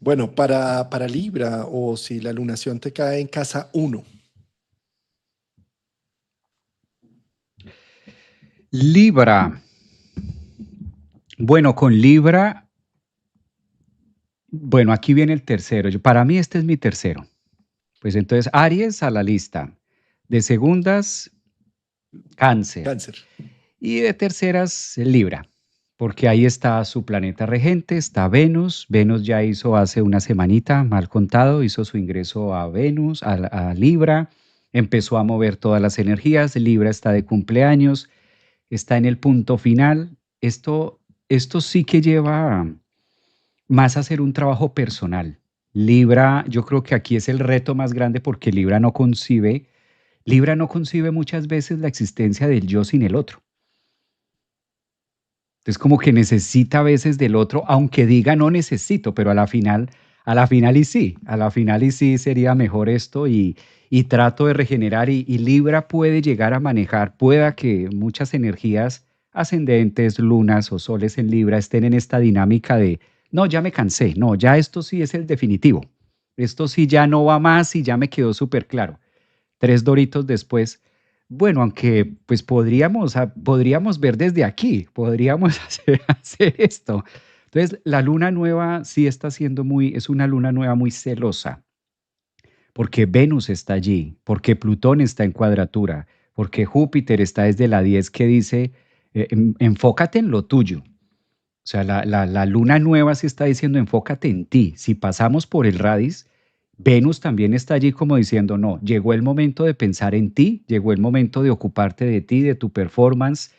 Bueno, para Libra o si la lunación te cae en casa uno. Libra. Bueno, con Libra, bueno, aquí viene el tercero. Para mí este es mi tercero. Pues entonces Aries a la lista. De segundas, Cáncer. Cáncer. Y de terceras, Libra. Porque ahí está su planeta regente, está Venus. Venus ya hizo hace una semanita, mal contado, hizo su ingreso a Venus, a Libra. Empezó a mover todas las energías. Libra está de cumpleaños, está en el punto final. Esto sí que lleva más a hacer un trabajo personal. Libra, yo creo que aquí es el reto más grande porque Libra no concibe muchas veces la existencia del yo sin el otro. Entonces como que necesita a veces del otro, aunque diga no necesito, pero a la final y sí sería mejor esto y trato de regenerar y Libra puede llegar a manejar, pueda que muchas energías ascendentes, lunas o soles en Libra estén en esta dinámica de, no, ya me cansé, no, ya esto sí es el definitivo, esto sí ya no va más y ya me quedó súper claro. Tres doritos después, bueno, aunque pues podríamos ver desde aquí, podríamos hacer esto. Entonces, la luna nueva sí está siendo es una luna nueva muy celosa, porque Venus está allí, porque Plutón está en cuadratura, porque Júpiter está desde la 10 que dice, enfócate en lo tuyo. O sea, la luna nueva sí está diciendo, enfócate en ti. Si pasamos por el radis, Venus también está allí como diciendo, no, llegó el momento de pensar en ti, llegó el momento de ocuparte de ti, de tu performance,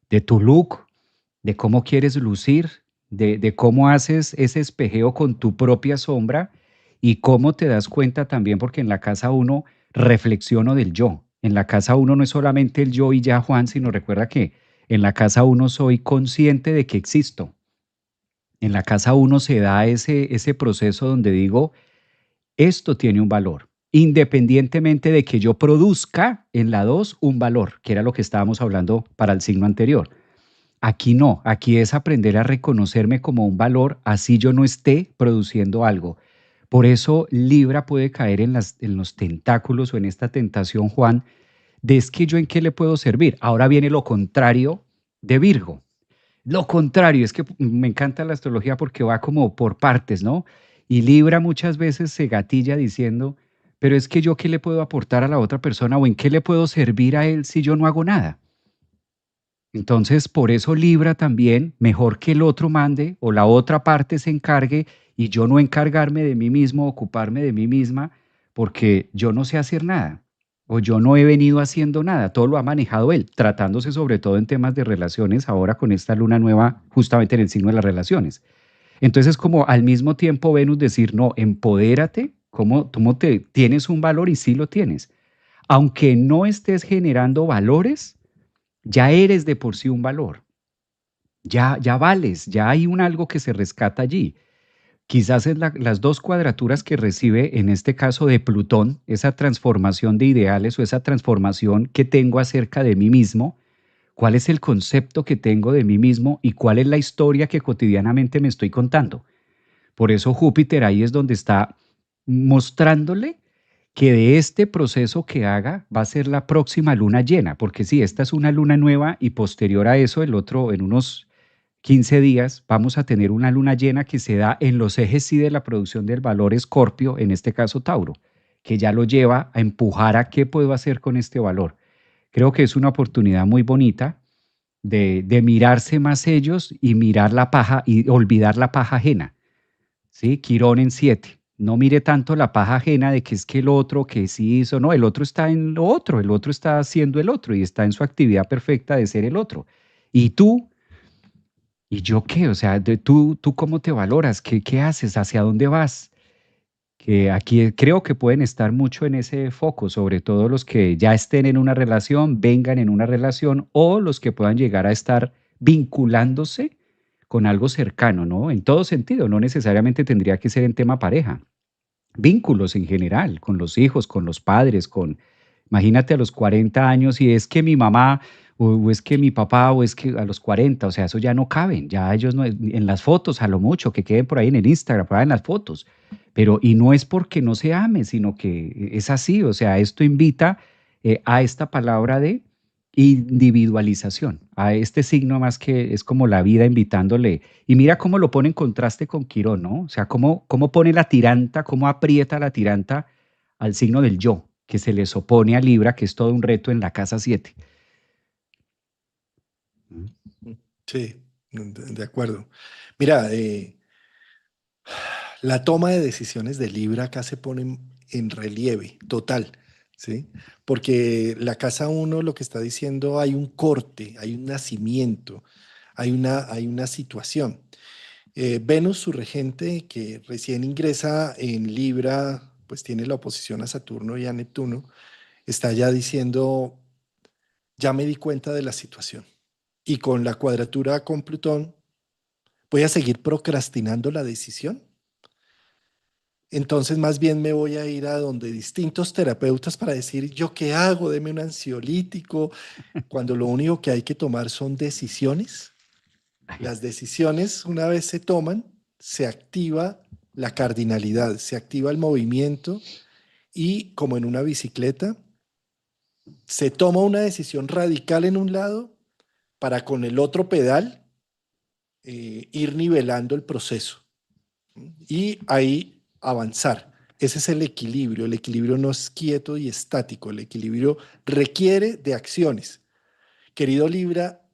de tu look, de cómo quieres lucir, de cómo haces ese espejeo con tu propia sombra y cómo te das cuenta también, porque en la casa uno reflexiono del yo. En la casa uno no es solamente el yo y ya Juan, sino recuerda que en la casa uno soy consciente de que existo. En la casa uno se da ese proceso donde digo, esto tiene un valor, independientemente de que yo produzca en la 2 un valor, que era lo que estábamos hablando para el signo anterior. Aquí no, aquí es aprender a reconocerme como un valor, así yo no esté produciendo algo. Por eso Libra puede caer en los tentáculos o en esta tentación, Juan, de es que yo en qué le puedo servir. Ahora viene lo contrario de Virgo. Lo contrario, es que me encanta la astrología porque va como por partes, ¿no? Y Libra muchas veces se gatilla diciendo, pero es que yo qué le puedo aportar a la otra persona o en qué le puedo servir a él si yo no hago nada. Entonces, por eso Libra también, mejor que el otro mande o la otra parte se encargue y yo no encargarme de mí mismo, ocuparme de mí misma, porque yo no sé hacer nada o yo no he venido haciendo nada, todo lo ha manejado él, tratándose sobre todo en temas de relaciones, ahora con esta luna nueva justamente en el signo de las relaciones. Entonces, como al mismo tiempo Venus decir, no, empodérate, cómo te tienes un valor y sí lo tienes. Aunque no estés generando valores, ya eres de por sí un valor, ya vales, ya hay un algo que se rescata allí. Quizás es las dos cuadraturas que recibe en este caso de Plutón, esa transformación de ideales o esa transformación que tengo acerca de mí mismo, cuál es el concepto que tengo de mí mismo y cuál es la historia que cotidianamente me estoy contando. Por eso Júpiter ahí es donde está mostrándole que de este proceso que haga va a ser la próxima luna llena, porque sí, esta es una luna nueva y posterior a eso, el otro, en unos 15 días, vamos a tener una luna llena que se da en los ejes sí de la producción del valor Escorpio, en este caso Tauro, que ya lo lleva a empujar a qué puedo hacer con este valor. Creo que es una oportunidad muy bonita de mirarse más ellos y mirar la paja y olvidar la paja ajena. ¿Sí? Quirón en 7. No mire tanto la paja ajena de que es que el otro, que sí hizo, no, el otro está en lo otro, el otro está haciendo el otro y está en su actividad perfecta de ser el otro. Y tú, ¿y yo qué? O sea, tú cómo te valoras, qué haces, hacia dónde vas. Que aquí creo que pueden estar mucho en ese foco, sobre todo los que ya estén en una relación, vengan en una relación o los que puedan llegar a estar vinculándose con algo cercano, ¿no? En todo sentido, no necesariamente tendría que ser en tema pareja, vínculos en general, con los hijos, con los padres, con Imagínate a los 40 años y es que mi mamá o es que mi papá o es que a los 40, o sea, eso ya no caben, ya ellos no, en las fotos a lo mucho, que queden por ahí en el Instagram, por ahí en las fotos. Pero, y no es porque no se ame, sino que es así, o sea, esto invita a esta palabra de individualización, a este signo más que es como la vida invitándole. Y mira cómo lo pone en contraste con Quirón, ¿no? O sea, cómo pone la tiranta, cómo aprieta la tiranta al signo del yo, que se les opone a Libra, que es todo un reto en la casa 7. Sí, de acuerdo. Mira, la toma de decisiones de Libra acá se pone en relieve total, ¿sí? Porque la casa uno lo que está diciendo hay un corte, hay un nacimiento, hay una situación. Venus, su regente, que recién ingresa en Libra, pues tiene la oposición a Saturno y a Neptuno, está ya diciendo, ya me di cuenta de la situación. Y con la cuadratura con Plutón, voy a seguir procrastinando la decisión. Entonces, más bien me voy a ir a donde distintos terapeutas para decir, ¿yo qué hago? Deme un ansiolítico, cuando lo único que hay que tomar son decisiones. Las decisiones, una vez se toman, se activa la cardinalidad, se activa el movimiento y como en una bicicleta, se toma una decisión radical en un lado para con el otro pedal ir nivelando el proceso y ahí avanzar. Ese es el equilibrio. El equilibrio no es quieto y estático. El equilibrio requiere de acciones. Querido Libra,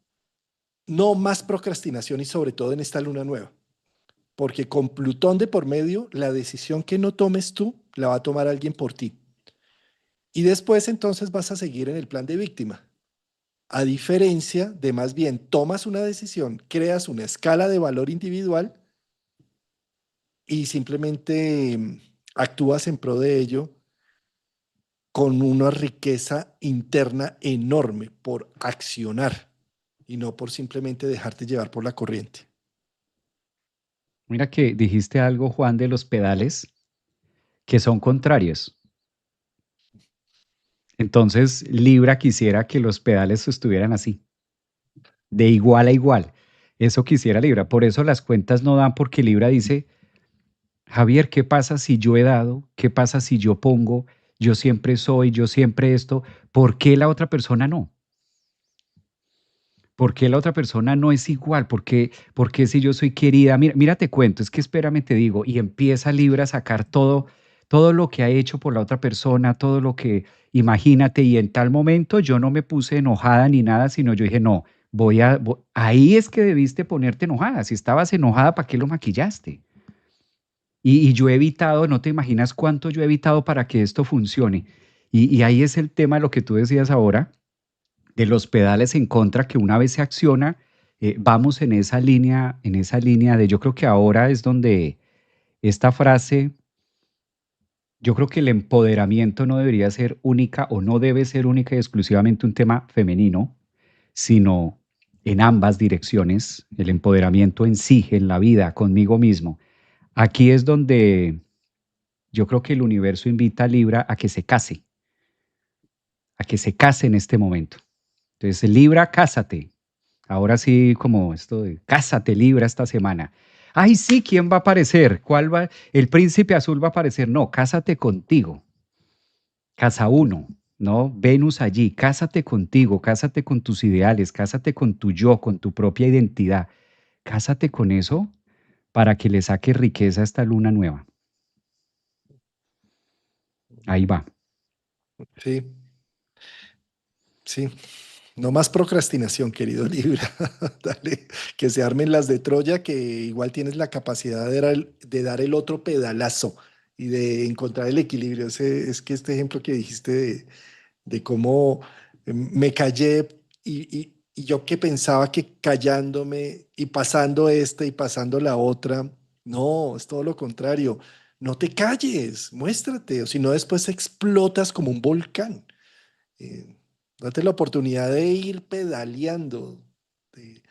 no más procrastinación y sobre todo en esta luna nueva, porque con Plutón de por medio, la decisión que no tomes tú la va a tomar alguien por ti. Y después entonces vas a seguir en el plan de víctima. A diferencia de más bien tomas una decisión, creas una escala de valor individual y simplemente actúas en pro de ello con una riqueza interna enorme por accionar y no por simplemente dejarte llevar por la corriente. Mira que dijiste algo, Juan, de los pedales, que son contrarios. Entonces, Libra quisiera que los pedales estuvieran así, de igual a igual. Eso quisiera Libra. Por eso las cuentas no dan porque Libra dice, Javier, ¿qué pasa si yo he dado? ¿Qué pasa si yo pongo? Yo siempre soy, yo siempre esto. ¿Por qué la otra persona no? ¿Por qué la otra persona no es igual? ¿Por qué si yo soy querida? Mira, mira, te cuento, es que espérame, te digo, y empieza Libra a sacar todo lo que ha hecho por la otra persona, todo lo que, imagínate, y en tal momento yo no me puse enojada ni nada, sino yo dije, no, ahí es que debiste ponerte enojada. Si estabas enojada, ¿para qué lo maquillaste? Y yo he evitado, no te imaginas cuánto yo he evitado para que esto funcione. Y ahí es el tema de lo que tú decías ahora de los pedales en contra, que una vez se acciona, vamos en esa línea de, yo creo que ahora es donde esta frase, yo creo que el empoderamiento no debería ser única o no debe ser única y exclusivamente un tema femenino, sino en ambas direcciones, el empoderamiento en sí, en la vida, conmigo mismo. Aquí es donde yo creo que el universo invita a Libra a que se case en este momento. Entonces, Libra, cásate. Ahora sí, como esto de cásate Libra esta semana. Ay, sí, ¿quién va a aparecer? ¿Cuál va? El príncipe azul va a aparecer. No, cásate contigo. Casa uno, ¿no? Venus allí, cásate contigo, cásate con tus ideales, cásate con tu yo, con tu propia identidad. Cásate con eso para que le saques riqueza a esta luna nueva. Ahí va. Sí, sí. No más procrastinación, querido Libra. Dale, que se armen las de Troya, que igual tienes la capacidad de dar el otro pedalazo y de encontrar el equilibrio. Es que este ejemplo que dijiste de cómo me callé y yo que pensaba que callándome y pasando esta y pasando la otra, no, es todo lo contrario. No te calles, muéstrate, o si no después explotas como un volcán. Eh, Date la oportunidad de ir pedaleando. de-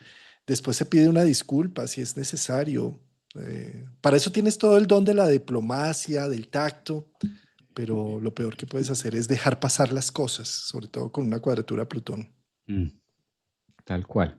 Después se pide una disculpa si es necesario. Para eso tienes todo el don de la diplomacia, del tacto. pero lo peor que puedes hacer es dejar pasar las cosas, sobre todo con una cuadratura a Plutón. Mm, tal cual.